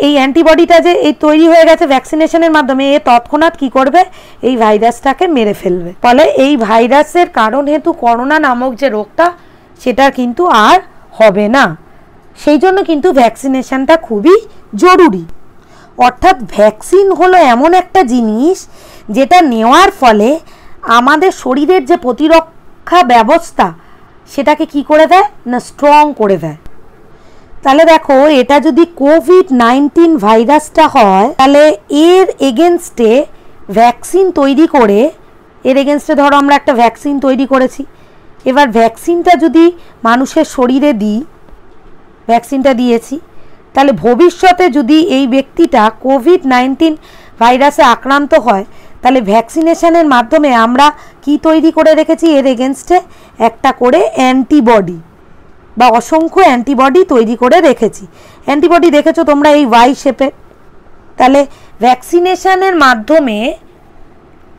এই অ্যান্টিবডিটা যে এই তৈরি হয়ে গেছে ভ্যাকসিনেশনের মাধ্যমে, এ তৎক্ষণাৎ কি করবে, এই ভাইরাসটাকে মেরে ফেলবে। ফলে এই ভাইরাসের কারণ হেতু করোনা নামক যে রোগটা, সেটা কিন্তু আর হবে না। সেই জন্য কিন্তু ভ্যাকসিনেশনটা খুবই জরুরি। অর্থাৎ ভ্যাকসিন হলো এমন একটা জিনিস যেটা নেওয়ার ফলে আমাদের শরীরের যে প্রতিরক্ষা ব্যবস্থা, সেটাকে কি করে দেয় না, স্ট্রং করে দেয়। তাহলে দেখো, এটা যদি কোভিড-19 ভাইরাসটা হয়, তাহলে এর এগেনস্টে ভ্যাকসিন তৈরি করে, এর এগেনস্টে ধরো আমরা একটা ভ্যাকসিন তৈরি করেছি, এবার ভ্যাকসিনটা যদি মানুষের শরীরে দিই, ভ্যাকসিনটা দিয়েছি, তাহলে ভবিষ্যতে যদি এই ব্যক্তিটা কোভিড-19 ভাইরাসে আক্রান্ত হয়, তাহলে ভ্যাকসিনেশনের মাধ্যমে আমরা কি তৈরি করে রেখেছি, এর এগেনস্টে একটা করে অ্যান্টিবডি বা অসংখ্য অ্যান্টিবডি তৈরি করে রেখেছি। অ্যান্টিবডি দেখেছো তোমরা এই ওয়াই শেপে। তাহলে ভ্যাকসিনেশনের মাধ্যমে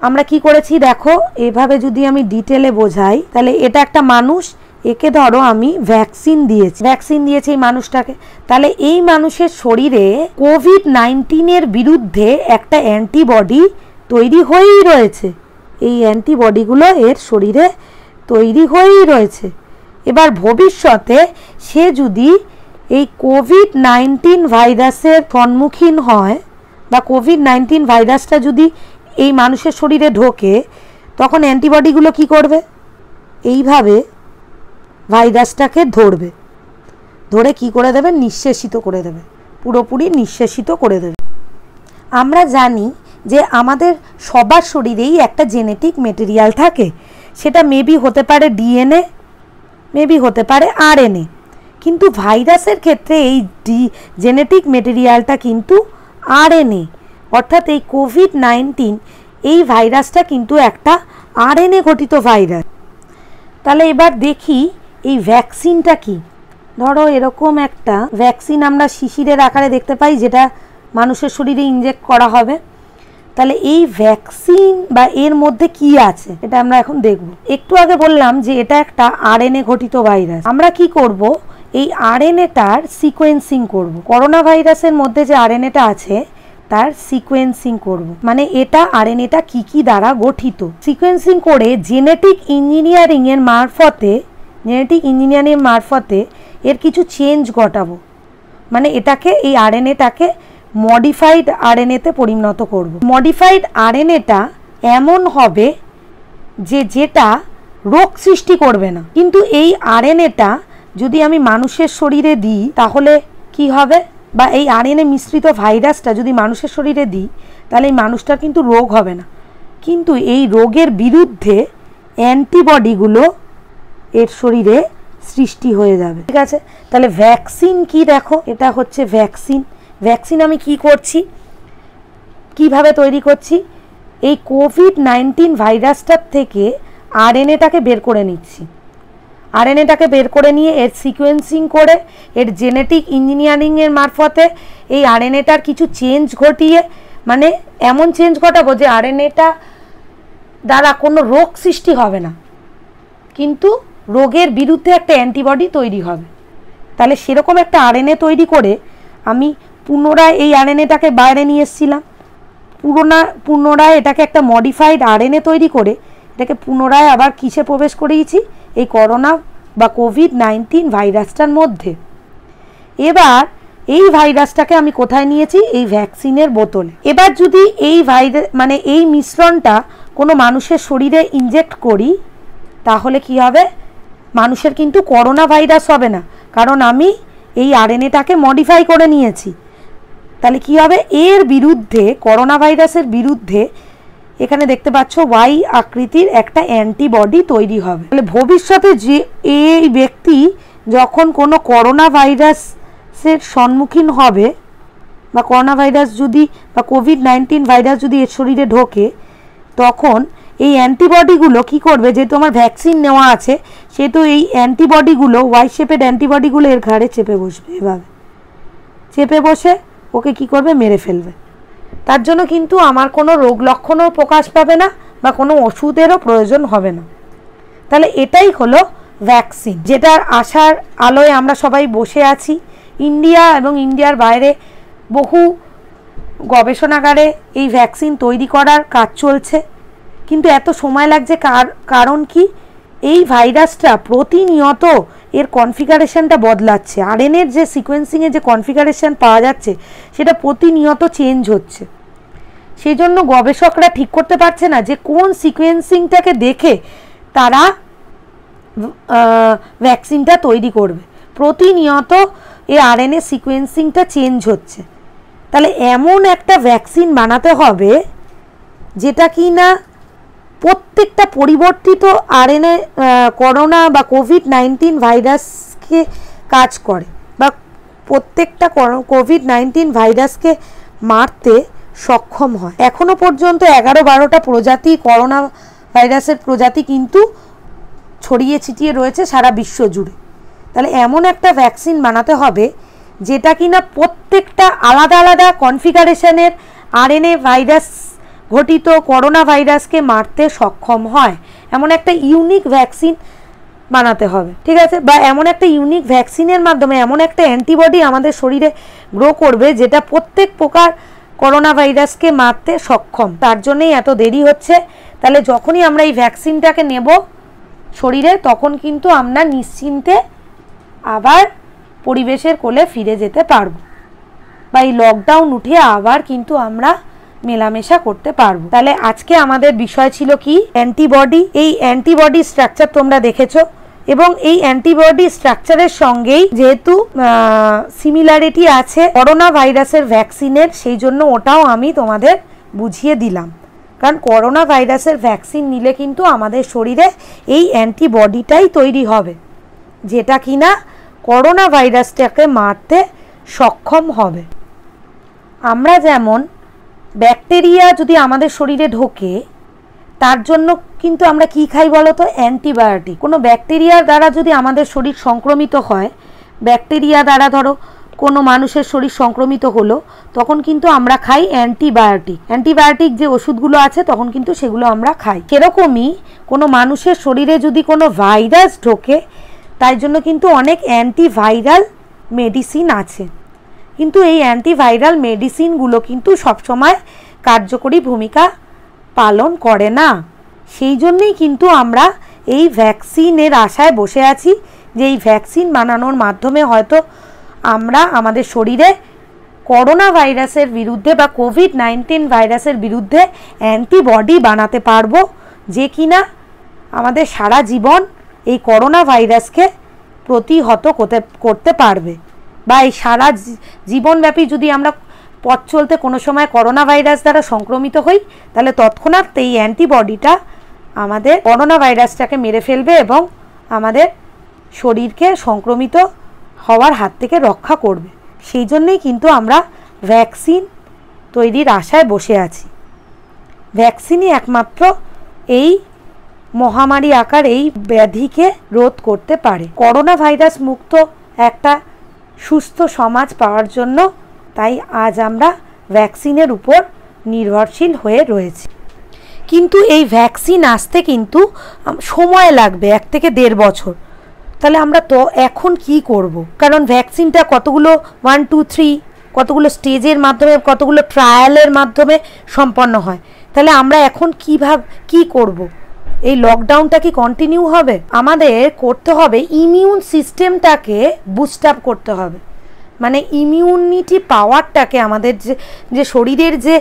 আমরা কি করেছি দেখো, এভাবে যদি আমি ডিটেলে বোঝাই, তাহলে এটা একটা মানুষ, একে ধরো আমি ভ্যাকসিন দিয়েছি এই মানুষটাকে। তাহলে এই মানুষের শরীরে কোভিড-19 বিরুদ্ধে একটা অ্যান্টিবডি তৈরি হয়েই রয়েছে, এই অ্যান্টিবডিগুলো এর শরীরে তৈরি হয়েই রয়েছে। এবার ভবিষ্যতে সে যদি এই কোভিড-19 ভাইরাসের সম্মুখীন হয় বা কোভিড-19 ভাইরাসটা যদি এই মানুষের শরীরে ঢোকে, তখন অ্যান্টিবডিগুলো কি করবে, এইভাবে ভাইরাসটাকে ধরে কি করে দেবে, নিঃশেষিত করে দেবে, পুরোপুরি নিঃশেষিত করে দেবে। আমরা জানি যে আমাদের সবার শরীরেই একটা জেনেটিক মেটেরিয়াল থাকে, সেটা মেবি হতে পারে ডিএনএ, মেবি হতে পারে আরএনএ, কিন্তু ভাইরাসের ক্ষেত্রে এই জেনেটিক মেটেরিয়ালটা কিন্তু আরএনএ। অর্থাৎ এই কোভিড-19 এই ভাইরাসটা কিন্তু একটা আরএনএ ঘটিত ভাইরাস। তাহলে এবার দেখি এই ভ্যাকসিনটা কি। ধরো এরকম একটা ভ্যাকসিন আমরা শিশিরের আকারে দেখতে পাই, যেটা মানুষের শরীরে ইনজেক্ট করা হবে। তাহলে এই ভ্যাকসিন বা এর মধ্যে কি আছে, এটা আমরা এখন দেখব। একটু আগে বললাম যে এটা একটা আরএনএ ঘটিত ভাইরাস। আমরা কি করব, এই আরএনএটার সিকোয়েন্সিং করব। করোনা ভাইরাসের মধ্যে যে আরএনএটা আছে তার সিকোয়েন্সিং করব, মানে এটা আরএনএটা কি কি দ্বারা গঠিত, সিকোয়েন্সিং করে জেনেটিক ইঞ্জিনিয়ারিং এর মারফতে এর কিছু চেঞ্জ ঘটাবো। মানে এটাকে, এই আরএনএটাকে মডিফাইড আরএনএতে পরিণত করব। মডিফাইড আরএনএটা এমন হবে যে যেটা রোগ সৃষ্টি করবে না, কিন্তু এই আরএনএটা যদি আমি মানুষের শরীরে দিই, তাহলে কি হবে, বা এই আরএনএ মিশ্রিত ভাইরাসটা যদি মানুষের শরীরে দিই, তাহলে এই মানুষটার কিন্তু রোগ হবে না, কিন্তু এই রোগের বিরুদ্ধে অ্যান্টিবডিগুলো এর শরীরে সৃষ্টি হয়ে যাবে। ঠিক আছে, তাহলে ভ্যাকসিন কি দেখো, এটা হচ্ছে ভ্যাকসিন আমি কি করছি, কিভাবে তৈরি করছি, এই কোভিড-19 ভাইরাসটার থেকে আরএনএটাকে বের করে নিচ্ছি। আরএনএটাকে বের করে নিয়ে এর সিকোয়েন্সিং করে এর জেনেটিক ইঞ্জিনিয়ারিংয়ের মারফতে এই আরএনএটার কিছু চেঞ্জ ঘটিয়ে মানে এমন চেঞ্জ ঘটাবো যে আরএনএটা দ্বারা কোনো রোগ সৃষ্টি হবে না, কিন্তু রোগের বিরুদ্ধে একটা অ্যান্টিবডি তৈরি হবে। তাহলে সেরকম একটা আরএনএ তৈরি করে আমি পুনরায় এই আরএনএটাকে বাইরে নিয়ে এসেছিলাম, পুনরায় এটাকে একটা মডিফাইড আরএনএ তৈরি করে এটাকে পুনরায় আবার কিসে প্রবেশ করিয়েছি, এই করোনা বা কোভিড-19 ভাইরাসটার মধ্যে। এবার এই ভাইরাসটাকে আমি কোথায় নিয়েছি, এই ভ্যাকসিনের বোতলে। এবার যদি এই এই মিশ্রণটা কোনো মানুষের শরীরে ইনজেক্ট করি, তাহলে কি হবে, মানুষের কিন্তু করোনা ভাইরাস হবে না, কারণ আমি এই আরএনএটাকে মডিফাই করে নিয়েছি। তাহলে কি হবে, এর বিরুদ্ধে, করোনা ভাইরাসের বিরুদ্ধে এখানে দেখতে পাচ্ছ ওয়াই আকৃতির একটা অ্যান্টিবডি তৈরি হবে। তাহলে ভবিষ্যতে যে এই ব্যক্তি যখন কোনো করোনা ভাইরাসের সম্মুখীন হবে, বা করোনা ভাইরাস যদি বা কোভিড-19 ভাইরাস যদি এর শরীরে ঢোকে, তখন এই অ্যান্টিবডিগুলো কি করবে, যেহেতু আমার ভ্যাকসিন নেওয়া আছে, সেহেতু এই অ্যান্টিবডিগুলো ওয়াই শেপের অ্যান্টিবডিগুলো এর ঘাড়ে চেপে বসবে। এভাবে চেপে বসে ওকে কি করবে, মেরে ফেলবে। তার জন্য কিন্তু আমার কোনো রোগ লক্ষণও প্রকাশ পাবে না বা কোনো ওষুধেরও প্রয়োজন হবে না। তাহলে এটাই হলো ভ্যাকসিন, যেটার আশার আলোয় আমরা সবাই বসে আছি। ইন্ডিয়া এবং ইন্ডিয়ার বাইরে বহু গবেষণাগারে এই ভ্যাকসিন তৈরি করার কাজ চলছে, কিন্তু এত সময় লাগছে কারণ কি, এই ভাইরাসটা প্রতিনিয়ত এর কনফিগারেশনটা বদলাচ্ছে। আরএনএর যে সিকোয়েন্সিংয়ে যে কনফিগারেশন পাওয়া যাচ্ছে সেটা প্রতিনিয়ত চেঞ্জ হচ্ছে। সেই জন্য গবেষকরা ঠিক করতে পারছে না যে কোন সিকোয়েন্সিংটাকে দেখে তারা ভ্যাকসিনটা তৈরি করবে। প্রতিনিয়ত এই আরএনএ সিকোয়েন্সিংটা চেঞ্জ হচ্ছে। তাহলে এমন একটা ভ্যাকসিন বানাতে হবে যেটা কি না প্রত্যেকটা পরিবর্তিত আরএনএ করোনা বা কোভিড-19 ভাইরাসকে কাজ করে, বা প্রত্যেকটা কোভিড-19 ভাইরাসকে মারতে সক্ষম হয়। এখনো পর্যন্ত 11-12টা প্রজাতি করোনা ভাইরাসের প্রজাতি কিন্তু ছড়িয়ে ছিটিয়ে রয়েছে সারা বিশ্ব জুড়ে। তাহলে এমন একটা ভ্যাকসিন বানাতে হবে যেটা কিনা প্রত্যেকটা আলাদা আলাদা কনফিগারেশনের আরএনএ ভাইরাস ঘটিত করোনা ভাইরাসকে মারতে সক্ষম হয়। এমন একটা ইউনিক ভ্যাকসিন বানাতে হবে, ঠিক আছে, বা এমন একটা ইউনিক ভ্যাকসিনের মাধ্যমে এমন একটা অ্যান্টিবডি আমাদের শরীরে গ্রো করবে যেটা প্রত্যেক প্রকার করোনা ভাইরাসকে মারতে সক্ষম। তার জন্যই এত দেরি হচ্ছে। তাহলে যখনই আমরা এই ভ্যাকসিনটাকে নেব শরীরে, তখন কিন্তু আমরা নিশ্চিন্তে আবার পরিবেশের কোলে ফিরে যেতে পারবো, বা এই লকডাউন উঠে আবার কিন্তু আমরা মেলামেশা করতে পারবো। তাহলে আজকে আমাদের বিষয় ছিল কি, অ্যান্টিবডি। এই অ্যান্টিবডি স্ট্রাকচার তোমরা দেখেছো, এবং এই অ্যান্টিবডি স্ট্রাকচারের সঙ্গেই যেহেতু সিমিলারিটি আছে করোনা ভাইরাসের ভ্যাকসিনের, সেই জন্য ওটাও আমি তোমাদের বুঝিয়ে দিলাম। কারণ করোনা ভাইরাসের ভ্যাকসিন নিলে কিন্তু আমাদের শরীরে এই অ্যান্টিবডিটাই তৈরি হবে, যেটা কিনা করোনা ভাইরাসটাকে মারতে সক্ষম হবে। আমরা যেমন ব্যাকটেরিয়া যদি আমাদের শরীরে ঢোকে, তার জন্য কিন্তু আমরা কি খাই বলো তো, অ্যান্টিবায়োটিক। কোনো ব্যাকটেরিয়ার দ্বারা যদি আমাদের শরীর সংক্রমিত হয়, ব্যাকটেরিয়া দ্বারা ধরো কোনো মানুষের শরীর সংক্রমিত হলো, তখন কিন্তু আমরা খাই অ্যান্টিবায়োটিক। অ্যান্টিবায়োটিক যে ওষুধগুলো আছে তখন কিন্তু সেগুলো আমরা খাই। সেরকমই কোনো মানুষের শরীরে যদি কোনো ভাইরাস ঢোকে, তাই জন্য কিন্তু অনেক অ্যান্টিভাইরাল মেডিসিন আছে, কিন্তু এই অ্যান্টিভাইরাল মেডিসিনগুলো কিন্তু সবসময় কার্যকরী ভূমিকা পালন করে না। সেই জন্যই কিন্তু আমরা এই ভ্যাকসিনের আশায় বসে আছি, যে এই ভ্যাকসিন বানানোর মাধ্যমে হয়তো আমরা আমাদের শরীরে করোনা ভাইরাসের বিরুদ্ধে বা কোভিড-19 ভাইরাসের বিরুদ্ধে অ্যান্টিবডি বানাতে পারবো, যে কিনা আমাদের সারা জীবন এই করোনা ভাইরাসকে প্রতিহত করতে পারবে। বা এই সারা জীবনব্যাপী যদি আমরা পথ চলতে কোনো সময় করোনা ভাইরাস দ্বারা সংক্রমিত হই, তাহলে তৎক্ষণাৎ এই অ্যান্টিবডিটা আমাদের করোনা ভাইরাসটাকে মেরে ফেলবে এবং আমাদের শরীরকে সংক্রমিত হওয়ার হাত থেকে রক্ষা করবে। সেই জন্যেই কিন্তু আমরা ভ্যাকসিন তৈরির আশায় বসে আছি। ভ্যাকসিনই একমাত্র এই মহামারী আকার এই ব্যাধিকে রোধ করতে পারে। করোনা ভাইরাস মুক্ত একটা সুস্থ সমাজ পাওয়ার জন্য তাই আজ আমরা ভ্যাকসিনের উপর নির্ভরশীল হয়ে রয়েছে। কিন্তু এই ভ্যাকসিন আসতে কিন্তু সময় লাগবে 1 থেকে 1.5 বছর। তাহলে আমরা তো এখন কি করব? কারণ ভ্যাকসিনটা কতগুলো 1 2 3 কতগুলো স্টেজের মাধ্যমে, কতগুলো ট্রায়ালের মাধ্যমে সম্পন্ন হয়। তাহলে আমরা এখন কি করব? এই লকডাউনটা কি কন্টিনিউ হবে? আমাদের করতে হবে ইমিউন সিস্টেমটাকে বুস্ট আপ করতে হবে, মানে ইমিউনিটি পাওয়ারটাকে, আমাদের যে শরীরের যে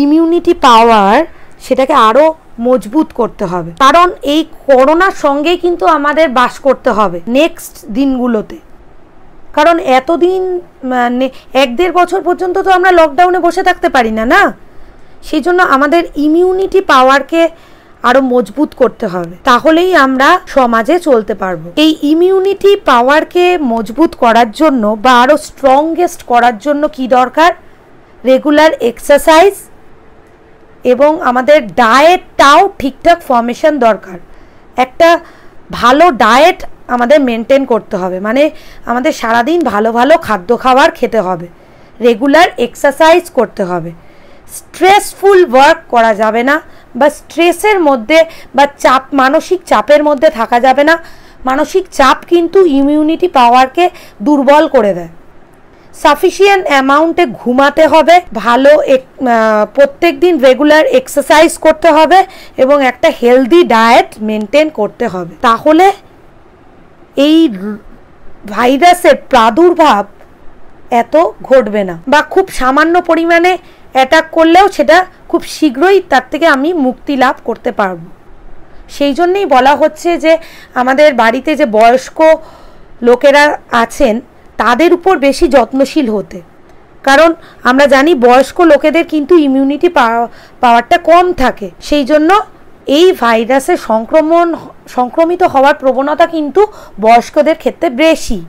ইমিউনিটি পাওয়ার সেটাকে আরও মজবুত করতে হবে। কারণ এই করোনার সঙ্গেই কিন্তু আমাদের বাস করতে হবে নেক্সট দিনগুলোতে। কারণ এতদিন মানে 1-1.5 বছর পর্যন্ত তো আমরা লকডাউনে বসে থাকতে পারি না, না? সেই জন্য আমাদের ইমিউনিটি পাওয়ারকে আরও মজবুত করতে হবে, তাহলেই আমরা সমাজে চলতে পারবো। এই ইমিউনিটি পাওয়ারকে মজবুত করার জন্য বা আরও স্ট্রংগেস্ট করার জন্য কি দরকার? রেগুলার এক্সারসাইজ এবং আমাদের ডায়েটটাও ঠিকঠাক ফর্মেশন দরকার। একটা ভালো ডায়েট আমাদের মেনটেন করতে হবে, মানে আমাদের সারাদিন ভালো ভালো খাদ্য খাবার খেতে হবে, রেগুলার এক্সারসাইজ করতে হবে, স্ট্রেসফুল ওয়ার্ক করা যাবে না, বা স্ট্রেসের মধ্যে বা মানসিক চাপের মধ্যে থাকা যাবে না। মানসিক চাপ কিন্তু ইমিউনিটি পাওয়ারকে দুর্বল করে দেয়। সাফিসিয়েন্ট অ্যামাউন্টে ঘুমাতে হবে, ভালো প্রত্যেক দিন রেগুলার এক্সারসাইজ করতে হবে এবং একটা হেলদি ডায়েট মেনটেন করতে হবে। তাহলে এই ভাইরাসের প্রাদুর্ভাব এত ঘটবে না, বা খুব সামান্য পরিমাণে অ্যাটাক করলেও সেটা খুব শীঘ্রই তার থেকে আমি মুক্তি লাভ করতে পারবো। সেই জন্যেই বলা হচ্ছে যে আমাদের বাড়িতে যে বয়স্ক লোকেরা আছেন তাদের উপর বেশি যত্নশীল হতে। কারণ আমরা জানি বয়স্ক লোকেদের কিন্তু ইমিউনিটি পাওয়ারটা কম থাকে, সেই জন্য এই ভাইরাসে সংক্রমিত হওয়ার প্রবণতা কিন্তু বয়স্কদের ক্ষেত্রে বেশি।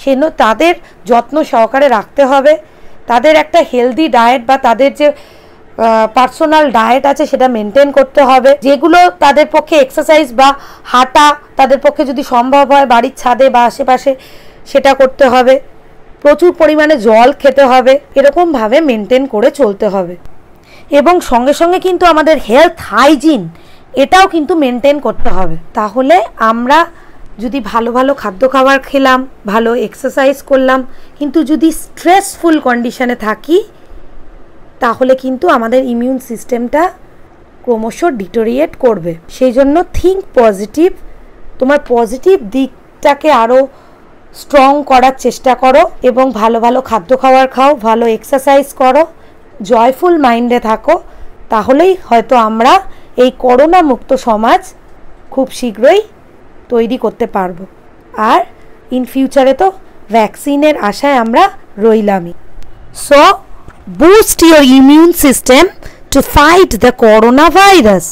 সেজন্য তাদের যত্ন সহকারে রাখতে হবে। তাদের একটা হেলদি ডায়েট বা তাদের যে পার্সোনাল ডায়েট আছে সেটা মেনটেন করতে হবে, যেগুলো তাদের পক্ষে এক্সারসাইজ বা হাঁটা তাদের পক্ষে যদি সম্ভব হয় বাড়ির ছাদে বা আশেপাশে সেটা করতে হবে। প্রচুর পরিমাণে জল খেতে হবে, এরকমভাবে মেনটেন করে চলতে হবে। এবং সঙ্গে সঙ্গে কিন্তু আমাদের হেলথ হাইজিন এটাও কিন্তু মেনটেন করতে হবে। তাহলে আমরা যদি ভালো ভালো খাদ্য খাবার খেলাম, ভালো এক্সারসাইজ করলাম, কিন্তু যদি স্ট্রেসফুল কন্ডিশনে থাকি তাহলে কিন্তু আমাদের ইমিউন সিস্টেমটা ক্রমশ ডিটোরিয়েট করবে। সেই জন্য থিঙ্ক পজিটিভ, তোমার পজিটিভ দিকটাকে আরও স্ট্রং করার চেষ্টা করো এবং ভালো ভালো খাদ্য খাবার খাও, ভালো এক্সারসাইজ করো, জয়ফুল মাইন্ডে থাকো। তাহলেই হয়তো আমরা এই করোনা মুক্ত সমাজ খুব শীঘ্রই তৈরি করতে পারবো। আর ইন ফিউচারে তো ভ্যাকসিনের আশায় আমরা রইলামই। So boost your immune system to fight the coronavirus.